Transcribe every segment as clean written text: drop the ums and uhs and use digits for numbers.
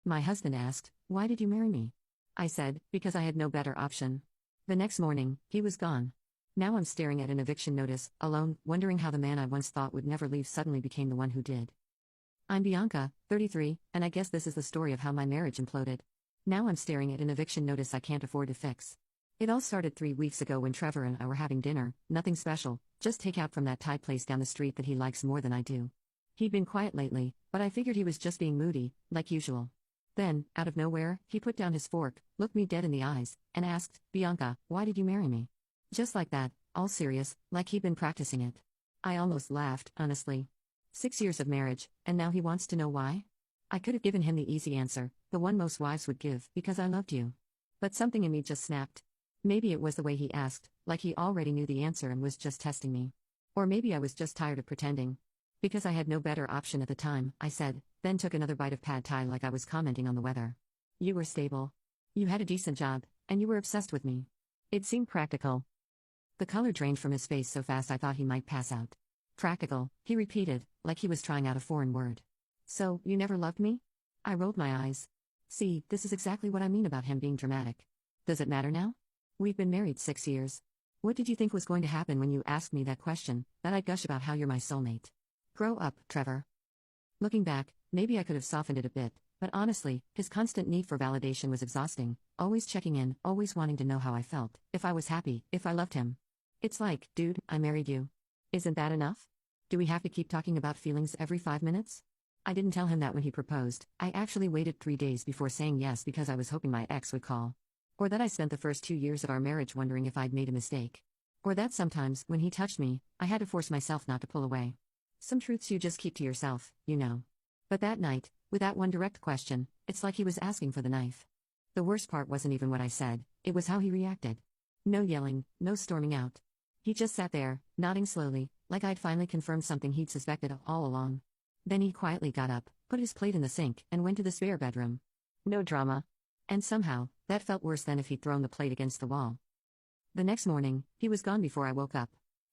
My husband asked, "Why did you marry me?" I said, "Because I had no better option." The next morning, he was gone. Now I'm staring at an eviction notice, alone, wondering how the man I once thought would never leave suddenly became the one who did. I'm Bianca, 33, and I guess this is the story of how my marriage imploded. Now I'm staring at an eviction notice I can't afford to fix. It all started 3 weeks ago when Trevor and I were having dinner, nothing special, just takeout from that Thai place down the street that he likes more than I do. He'd been quiet lately, but I figured he was just being moody, like usual. Then, out of nowhere, he put down his fork, looked me dead in the eyes, and asked, "Bianca, why did you marry me?" Just like that, all serious, like he'd been practicing it. I almost laughed, honestly. 6 years of marriage, and now he wants to know why? I could have given him the easy answer, the one most wives would give, because I loved you. But something in me just snapped. Maybe it was the way he asked, like he already knew the answer and was just testing me. Or maybe I was just tired of pretending. Because I had no better option at the time, I said, then took another bite of pad thai like I was commenting on the weather. "You were stable. You had a decent job, and you were obsessed with me." It seemed practical. The color drained from his face so fast I thought he might pass out. "Practical," he repeated, like he was trying out a foreign word. "So, you never loved me?" I rolled my eyes. See, this is exactly what I mean about him being dramatic. Does it matter now? We've been married 6 years. What did you think was going to happen when you asked me that question, that I'd gush about how you're my soulmate? Grow up, Trevor. Looking back, maybe I could have softened it a bit, but honestly, his constant need for validation was exhausting, always checking in, always wanting to know how I felt, if I was happy, if I loved him. It's like, dude, I married you. Isn't that enough? Do we have to keep talking about feelings every 5 minutes? I didn't tell him that when he proposed. I actually waited 3 days before saying yes because I was hoping my ex would call. Or that I spent the first 2 years of our marriage wondering if I'd made a mistake. Or that sometimes, when he touched me, I had to force myself not to pull away. Some truths you just keep to yourself, you know. But that night, with that one direct question, it's like he was asking for the knife. The worst part wasn't even what I said, it was how he reacted. No yelling, no storming out. He just sat there, nodding slowly, like I'd finally confirmed something he'd suspected all along. Then he quietly got up, put his plate in the sink, and went to the spare bedroom. No drama. And somehow, that felt worse than if he'd thrown the plate against the wall. The next morning, he was gone before I woke up.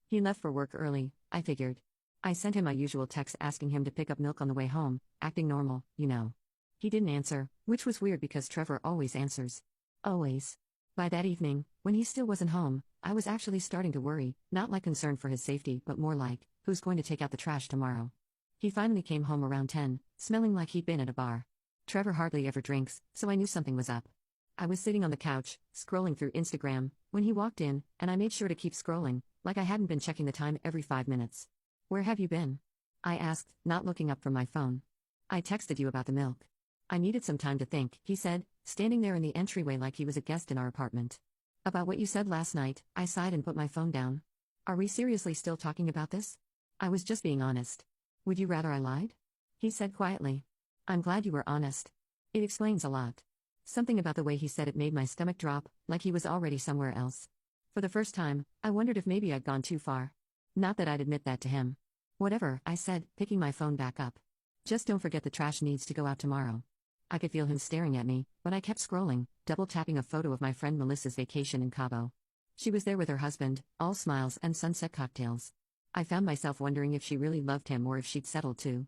He left for work early, I figured. I sent him my usual text asking him to pick up milk on the way home, acting normal, you know. He didn't answer, which was weird because Trevor always answers. Always. By that evening, when he still wasn't home, I was actually starting to worry, not like concern for his safety but more like, who's going to take out the trash tomorrow? He finally came home around 10, smelling like he'd been at a bar. Trevor hardly ever drinks, so I knew something was up. I was sitting on the couch, scrolling through Instagram, when he walked in, and I made sure to keep scrolling, like I hadn't been checking the time every 5 minutes. "Where have you been?" I asked, not looking up from my phone. "I texted you about the milk." "I needed some time to think," he said, standing there in the entryway like he was a guest in our apartment. "About what you said last night," I sighed and put my phone down. "Are we seriously still talking about this?" "I was just being honest." "Would you rather I lied?" He said quietly. "I'm glad you were honest. It explains a lot." Something about the way he said it made my stomach drop, like he was already somewhere else. For the first time, I wondered if maybe I'd gone too far. Not that I'd admit that to him. "Whatever," I said, picking my phone back up. "Just don't forget the trash needs to go out tomorrow." I could feel him staring at me, but I kept scrolling, double-tapping a photo of my friend Melissa's vacation in Cabo. She was there with her husband, all smiles and sunset cocktails. I found myself wondering if she really loved him or if she'd settled too.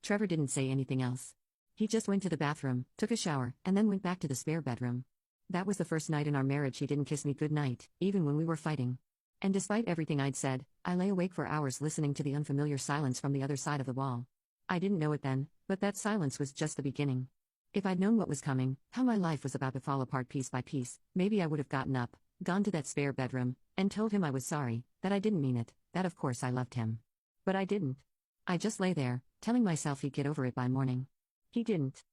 Trevor didn't say anything else. He just went to the bathroom, took a shower, and then went back to the spare bedroom. That was the first night in our marriage he didn't kiss me goodnight, even when we were fighting. And despite everything I'd said, I lay awake for hours listening to the unfamiliar silence from the other side of the wall. I didn't know it then, but that silence was just the beginning. If I'd known what was coming, how my life was about to fall apart piece by piece, maybe I would have gotten up, gone to that spare bedroom, and told him I was sorry, that I didn't mean it, that of course I loved him. But I didn't. I just lay there, telling myself he'd get over it by morning. He didn't.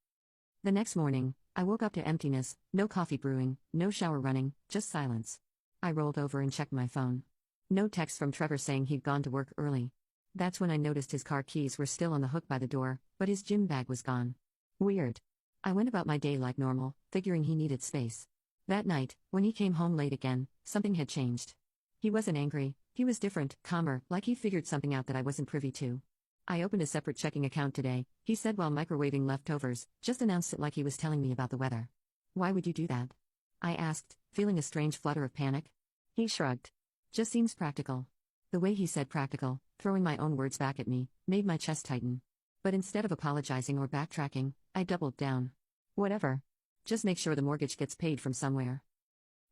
The next morning, I woke up to emptiness, no coffee brewing, no shower running, just silence. I rolled over and checked my phone. No text from Trevor saying he'd gone to work early. That's when I noticed his car keys were still on the hook by the door, but his gym bag was gone. Weird. I went about my day like normal, figuring he needed space. That night, when he came home late again, something had changed. He wasn't angry, he was different, calmer, like he figured something out that I wasn't privy to. "I opened a separate checking account today," he said while microwaving leftovers, just announced it like he was telling me about the weather. "Why would you do that?" I asked, feeling a strange flutter of panic. He shrugged. "Just seems practical." The way he said practical, throwing my own words back at me, made my chest tighten. But instead of apologizing or backtracking, I doubled down. Whatever. Just make sure the mortgage gets paid from somewhere.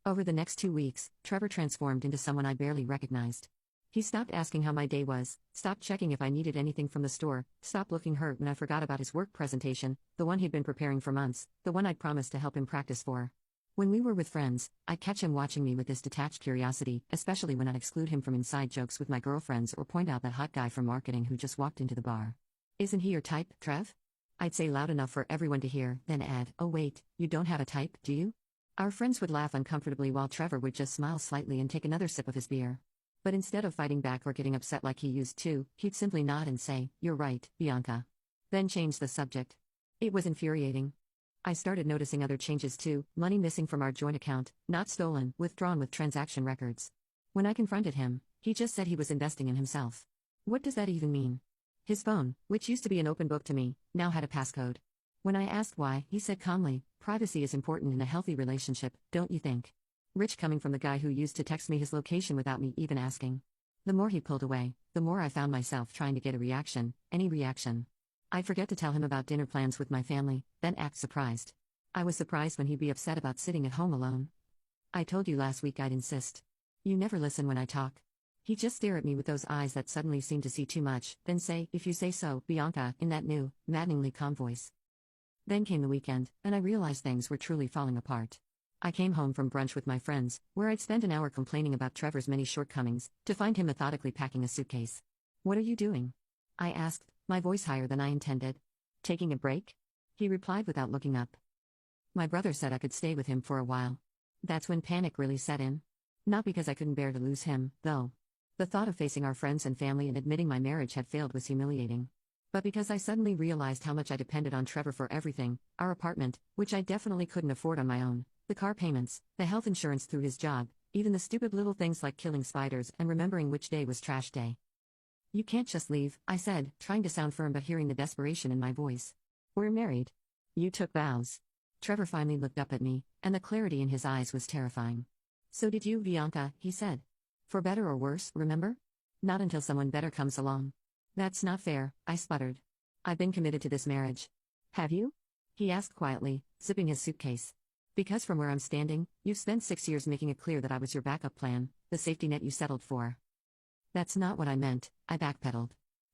Over the next 2 weeks, Trevor transformed into someone I barely recognized. He stopped asking how my day was, stopped checking if I needed anything from the store, stopped looking hurt when I forgot about his work presentation, the one he'd been preparing for months, the one I'd promised to help him practice for. When we were with friends, I'd catch him watching me with this detached curiosity, especially when I'd exclude him from inside jokes with my girlfriends or point out that hot guy from marketing who just walked into the bar. Isn't he your type, Trev? I'd say loud enough for everyone to hear, then add, oh wait, you don't have a type, do you? Our friends would laugh uncomfortably while Trevor would just smile slightly and take another sip of his beer. But instead of fighting back or getting upset like he used to, he'd simply nod and say, you're right, Bianca. Then change the subject. It was infuriating. I started noticing other changes too: money missing from our joint account, not stolen, withdrawn with transaction records. When I confronted him, he just said he was investing in himself. What does that even mean? His phone, which used to be an open book to me, now had a passcode. When I asked why, he said calmly, privacy is important in a healthy relationship, don't you think? Rich coming from the guy who used to text me his location without me even asking. The more he pulled away, the more I found myself trying to get a reaction, any reaction. I'd forget to tell him about dinner plans with my family, then act surprised. I was surprised when he'd be upset about sitting at home alone. I told you last week I'd insist. You never listen when I talk. He'd just stare at me with those eyes that suddenly seemed to see too much, then say, if you say so, Bianca, in that new, maddeningly calm voice. Then came the weekend, and I realized things were truly falling apart. I came home from brunch with my friends, where I'd spent an hour complaining about Trevor's many shortcomings, to find him methodically packing a suitcase. What are you doing? I asked, my voice higher than I intended. Taking a break? He replied without looking up. My brother said I could stay with him for a while. That's when panic really set in. Not because I couldn't bear to lose him, though. The thought of facing our friends and family and admitting my marriage had failed was humiliating. But because I suddenly realized how much I depended on Trevor for everything: our apartment, which I definitely couldn't afford on my own, the car payments, the health insurance through his job, even the stupid little things like killing spiders and remembering which day was trash day. You can't just leave, I said, trying to sound firm but hearing the desperation in my voice. We're married. You took vows. Trevor finally looked up at me, and the clarity in his eyes was terrifying. So did you, Bianca, he said. For better or worse, remember? Not until someone better comes along. That's not fair, I sputtered. I've been committed to this marriage. Have you? He asked quietly, zipping his suitcase. Because from where I'm standing, you've spent 6 years making it clear that I was your backup plan, the safety net you settled for. That's not what I meant, I backpedaled.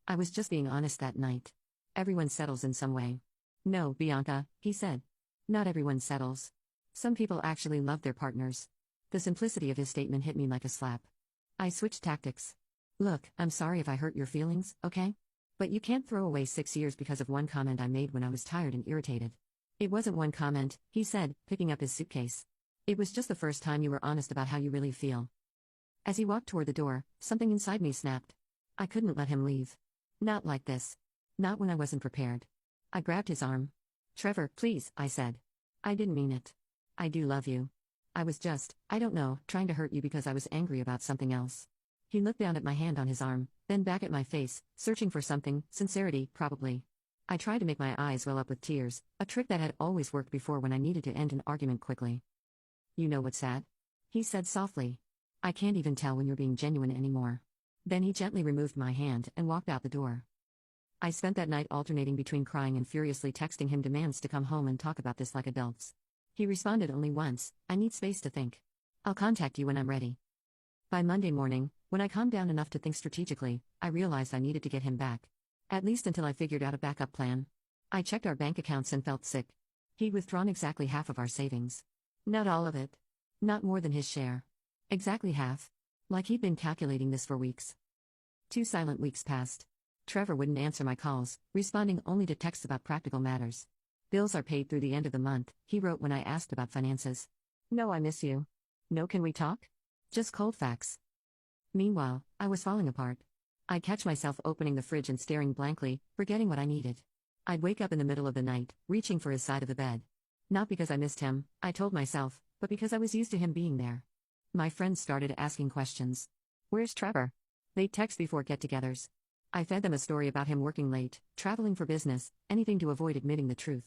I was just being honest that night. Everyone settles in some way. No, Bianca, he said. Not everyone settles. Some people actually love their partners. The simplicity of his statement hit me like a slap. I switched tactics. Look, I'm sorry if I hurt your feelings, okay? But you can't throw away 6 years because of one comment I made when I was tired and irritated. It wasn't one comment, he said, picking up his suitcase. It was just the first time you were honest about how you really feel. As he walked toward the door, something inside me snapped. I couldn't let him leave. Not like this. Not when I wasn't prepared. I grabbed his arm. Trevor, please, I said. I didn't mean it. I do love you. I was just, I don't know, trying to hurt you because I was angry about something else. He looked down at my hand on his arm, then back at my face, searching for something, sincerity, probably. I tried to make my eyes well up with tears, a trick that had always worked before when I needed to end an argument quickly. You know what's sad? He said softly. I can't even tell when you're being genuine anymore. Then he gently removed my hand and walked out the door. I spent that night alternating between crying and furiously texting him demands to come home and talk about this like adults. He responded only once, I need space to think. I'll contact you when I'm ready. By Monday morning, when I calmed down enough to think strategically, I realized I needed to get him back. At least until I figured out a backup plan. I checked our bank accounts and felt sick. He'd withdrawn exactly half of our savings. Not all of it. Not more than his share. Exactly half. Like he'd been calculating this for weeks. 2 silent weeks passed. Trevor wouldn't answer my calls, responding only to texts about practical matters. Bills are paid through the end of the month, he wrote when I asked about finances. No, I miss you. No, can we talk? Just cold facts. Meanwhile, I was falling apart. I'd catch myself opening the fridge and staring blankly, forgetting what I needed. I'd wake up in the middle of the night, reaching for his side of the bed. Not because I missed him, I told myself, but because I was used to him being there. My friends started asking questions. Where's Trevor? They'd text before get-togethers. I fed them a story about him working late, traveling for business, anything to avoid admitting the truth.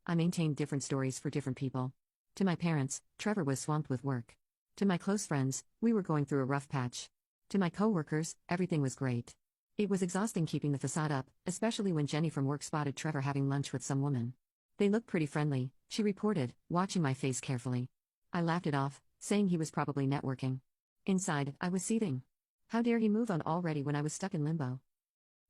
I maintained different stories for different people. To my parents, Trevor was swamped with work. To my close friends, we were going through a rough patch. To my coworkers, everything was great. It was exhausting keeping the facade up, especially when Jenny from work spotted Trevor having lunch with some woman. They look pretty friendly, she reported, watching my face carefully. I laughed it off, saying he was probably networking. Inside, I was seething. How dare he move on already when I was stuck in limbo?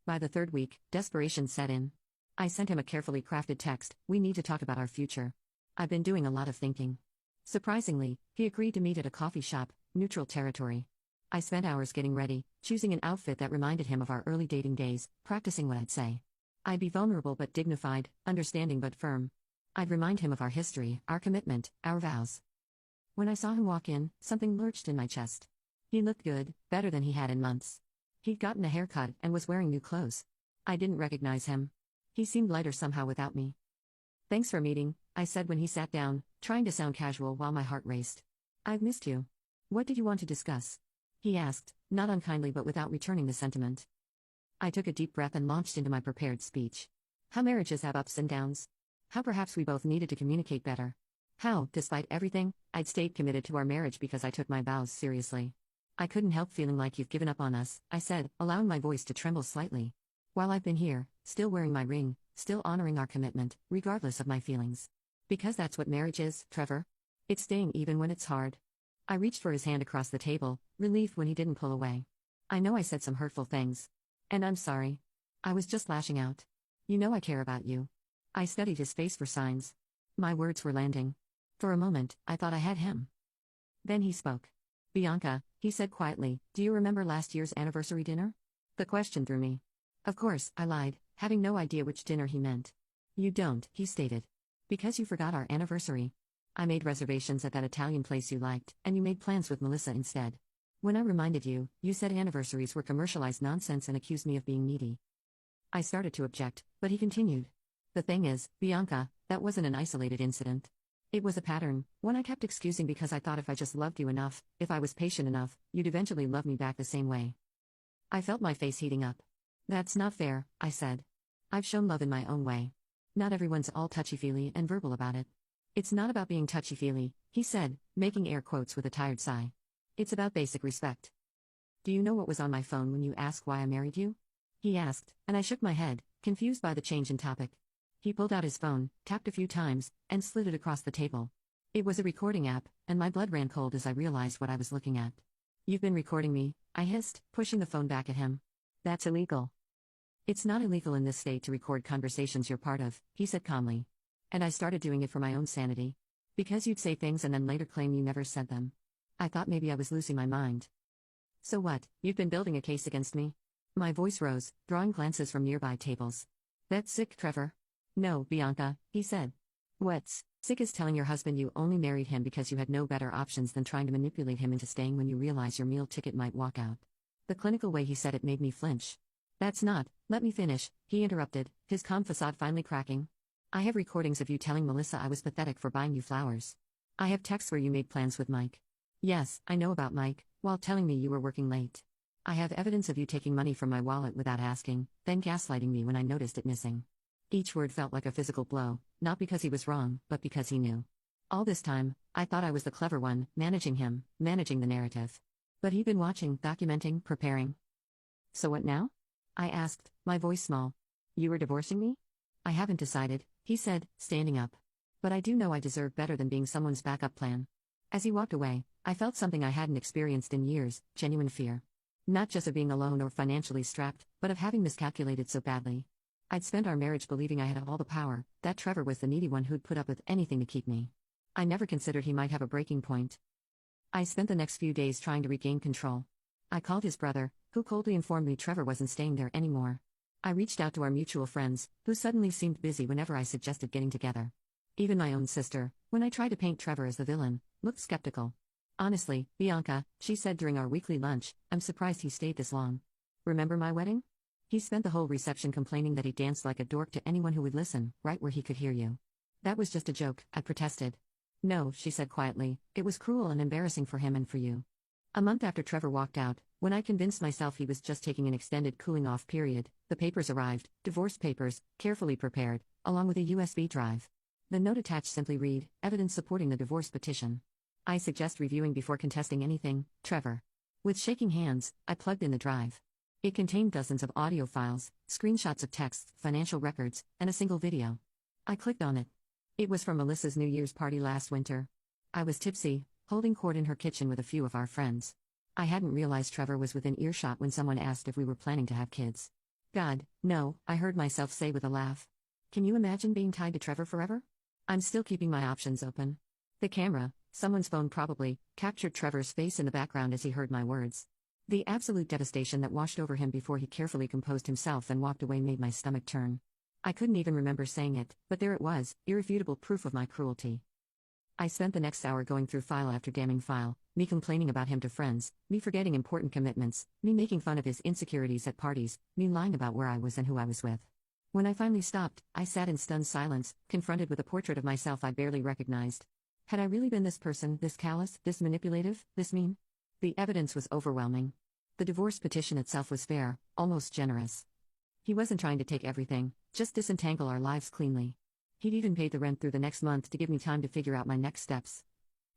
By the third week, desperation set in. I sent him a carefully crafted text: "We need to talk about our future. I've been doing a lot of thinking." Surprisingly, he agreed to meet at a coffee shop, neutral territory. I spent hours getting ready, choosing an outfit that reminded him of our early dating days, practicing what I'd say. I'd be vulnerable but dignified, understanding but firm. I'd remind him of our history, our commitment, our vows. When I saw him walk in, something lurched in my chest. He looked good, better than he had in months. He'd gotten a haircut and was wearing new clothes. I didn't recognize him. He seemed lighter somehow without me. "Thanks for meeting," I said when he sat down, trying to sound casual while my heart raced. "I've missed you." "What did you want to discuss?" he asked, not unkindly but without returning the sentiment. I took a deep breath and launched into my prepared speech. How marriages have ups and downs. How perhaps we both needed to communicate better. How, despite everything, I'd stayed committed to our marriage because I took my vows seriously. "I couldn't help feeling like you've given up on us," I said, allowing my voice to tremble slightly. "While I've been here, still wearing my ring, still honoring our commitment, regardless of my feelings. Because that's what marriage is, Trevor. It's staying even when it's hard." I reached for his hand across the table, relieved when he didn't pull away. "I know I said some hurtful things. And I'm sorry. I was just lashing out. You know I care about you." I studied his face for signs. My words were landing. For a moment, I thought I had him. Then he spoke. "Bianca," he said quietly, "do you remember last year's anniversary dinner?" The question threw me. Of course, I lied, having no idea which dinner he meant. "You don't," he stated. "Because you forgot our anniversary. I made reservations at that Italian place you liked, and you made plans with Melissa instead. When I reminded you, you said anniversaries were commercialized nonsense and accused me of being needy." I started to object, but he continued. "The thing is, Bianca, that wasn't an isolated incident. It was a pattern, one I kept excusing because I thought if I just loved you enough, if I was patient enough, you'd eventually love me back the same way." I felt my face heating up. "That's not fair," I said. "I've shown love in my own way. Not everyone's all touchy-feely and verbal about it." "It's not about being touchy-feely," he said, making air quotes with a tired sigh. "It's about basic respect. Do you know what was on my phone when you asked why I married you?" he asked, and I shook my head, confused by the change in topic. He pulled out his phone, tapped a few times, and slid it across the table. It was a recording app, and my blood ran cold as I realized what I was looking at. "You've been recording me," I hissed, pushing the phone back at him. "That's illegal." "It's not illegal in this state to record conversations you're part of," he said calmly. "And I started doing it for my own sanity. Because you'd say things and then later claim you never said them. I thought maybe I was losing my mind." "So what, you've been building a case against me?" My voice rose, drawing glances from nearby tables. "That's sick, Trevor." "No, Bianca," he said. "What's sick is telling your husband you only married him because you had no better options than trying to manipulate him into staying when you realize your meal ticket might walk out." The clinical way he said it made me flinch. "That's not, let me finish," he interrupted, his calm facade finally cracking. "I have recordings of you telling Melissa I was pathetic for buying you flowers. I have texts where you made plans with Mike. Yes, I know about Mike, while telling me you were working late. I have evidence of you taking money from my wallet without asking, then gaslighting me when I noticed it missing." Each word felt like a physical blow, not because he was wrong, but because he knew. All this time, I thought I was the clever one, managing him, managing the narrative. But he'd been watching, documenting, preparing. "So what now?" I asked, my voice small. "You were divorcing me?" "I haven't decided," he said, standing up. "But I do know I deserve better than being someone's backup plan." As he walked away, I felt something I hadn't experienced in years: genuine fear. Not just of being alone or financially strapped, but of having miscalculated so badly. I'd spent our marriage believing I had all the power, that Trevor was the needy one who'd put up with anything to keep me. I never considered he might have a breaking point. I spent the next few days trying to regain control. I called his brother, who coldly informed me Trevor wasn't staying there anymore. I reached out to our mutual friends, who suddenly seemed busy whenever I suggested getting together. Even my own sister, when I tried to paint Trevor as the villain, looked skeptical. "Honestly, Bianca," she said during our weekly lunch, "I'm surprised he stayed this long. Remember my wedding? He spent the whole reception complaining that he danced like a dork to anyone who would listen, right where he could hear you." "That was just a joke," I protested. "No," she said quietly, "it was cruel and embarrassing for him and for you." A month after Trevor walked out, when I convinced myself he was just taking an extended cooling-off period, the papers arrived, divorce papers, carefully prepared, along with a USB drive. The note attached simply read, "Evidence supporting the divorce petition. I suggest reviewing before contesting anything, Trevor." With shaking hands, I plugged in the drive. It contained dozens of audio files, screenshots of texts, financial records, and a single video. I clicked on it. It was from Melissa's New Year's party last winter. I was tipsy, holding court in her kitchen with a few of our friends. I hadn't realized Trevor was within earshot when someone asked if we were planning to have kids. God, no, I heard myself say with a laugh. Can you imagine being tied to Trevor forever? I'm still keeping my options open. The camera, someone's phone probably, captured Trevor's face in the background as he heard my words. The absolute devastation that washed over him before he carefully composed himself and walked away made my stomach turn. I couldn't even remember saying it, but there it was, irrefutable proof of my cruelty. I spent the next hour going through file after damning file, me complaining about him to friends, me forgetting important commitments, me making fun of his insecurities at parties, me lying about where I was and who I was with. When I finally stopped, I sat in stunned silence, confronted with a portrait of myself I barely recognized. Had I really been this person, this callous, this manipulative, this mean? The evidence was overwhelming. The divorce petition itself was fair, almost generous. He wasn't trying to take everything, just disentangle our lives cleanly. He'd even paid the rent through the next month to give me time to figure out my next steps.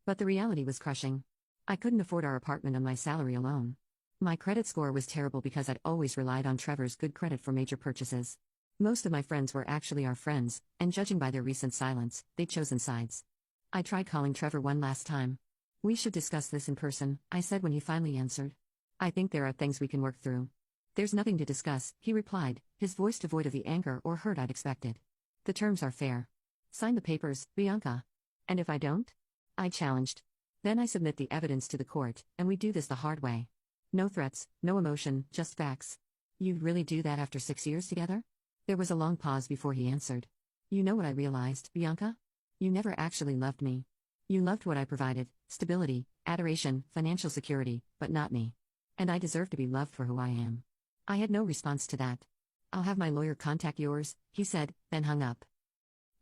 But the reality was crushing. I couldn't afford our apartment on my salary alone. My credit score was terrible because I'd always relied on Trevor's good credit for major purchases. Most of my friends were actually our friends, and judging by their recent silence, they'd chosen sides. I tried calling Trevor one last time. We should discuss this in person, I said when he finally answered. I think there are things we can work through. There's nothing to discuss, he replied, his voice devoid of the anger or hurt I'd expected. The terms are fair. Sign the papers, Bianca. And if I don't? I challenged. Then I submit the evidence to the court, and we do this the hard way. No threats, no emotion, just facts. You'd really do that after 6 years together? There was a long pause before he answered. You know what I realized, Bianca? You never actually loved me. You loved what I provided, stability, adoration, financial security, but not me. And I deserve to be loved for who I am. I had no response to that. I'll have my lawyer contact yours, he said, then hung up.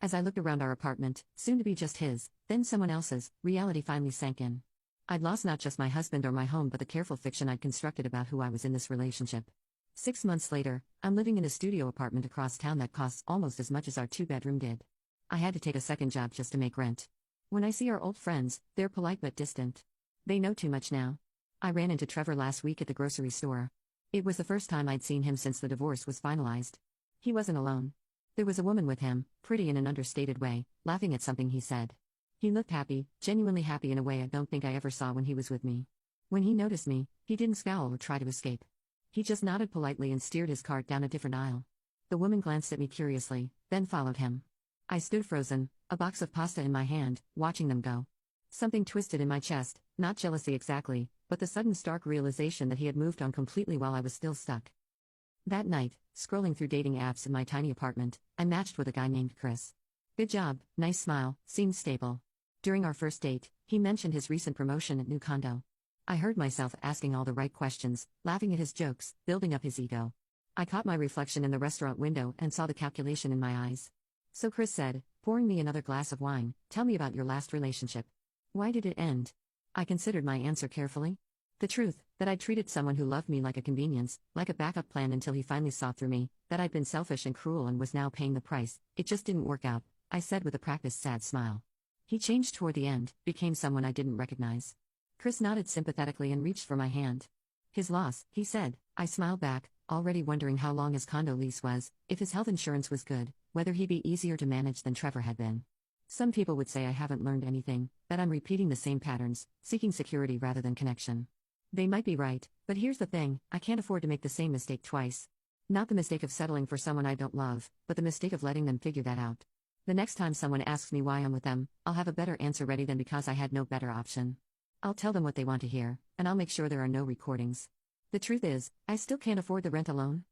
As I looked around our apartment, soon to be just his, then someone else's, reality finally sank in. I'd lost not just my husband or my home but the careful fiction I'd constructed about who I was in this relationship. 6 months later, I'm living in a studio apartment across town that costs almost as much as our 2-bedroom did. I had to take a second job just to make rent. When I see our old friends, they're polite but distant. They know too much now. I ran into Trevor last week at the grocery store. It was the first time I'd seen him since the divorce was finalized. He wasn't alone. There was a woman with him, pretty in an understated way, laughing at something he said. He looked happy, genuinely happy in a way I don't think I ever saw when he was with me. When he noticed me, he didn't scowl or try to escape. He just nodded politely and steered his cart down a different aisle. The woman glanced at me curiously, then followed him. I stood frozen, a box of pasta in my hand, watching them go. Something twisted in my chest, not jealousy exactly, but the sudden stark realization that he had moved on completely while I was still stuck. That night, scrolling through dating apps in my tiny apartment, I matched with a guy named Chris. Good job, nice smile, seemed stable. During our first date, he mentioned his recent promotion at new condo. I heard myself asking all the right questions, laughing at his jokes, building up his ego. I caught my reflection in the restaurant window and saw the calculation in my eyes. So Chris said, pouring me another glass of wine, tell me about your last relationship. Why did it end? I considered my answer carefully. The truth, that I'd treated someone who loved me like a convenience, like a backup plan until he finally saw through me, that I'd been selfish and cruel and was now paying the price, it just didn't work out, I said with a practiced sad smile. He changed toward the end, became someone I didn't recognize. Chris nodded sympathetically and reached for my hand. His loss, he said. I smiled back, already wondering how long his condo lease was, if his health insurance was good, whether he'd be easier to manage than Trevor had been. Some people would say I haven't learned anything, that I'm repeating the same patterns, seeking security rather than connection. They might be right, but here's the thing, I can't afford to make the same mistake twice. Not the mistake of settling for someone I don't love, but the mistake of letting them figure that out. The next time someone asks me why I'm with them, I'll have a better answer ready than because I had no better option. I'll tell them what they want to hear, and I'll make sure there are no recordings. The truth is, I still can't afford the rent alone.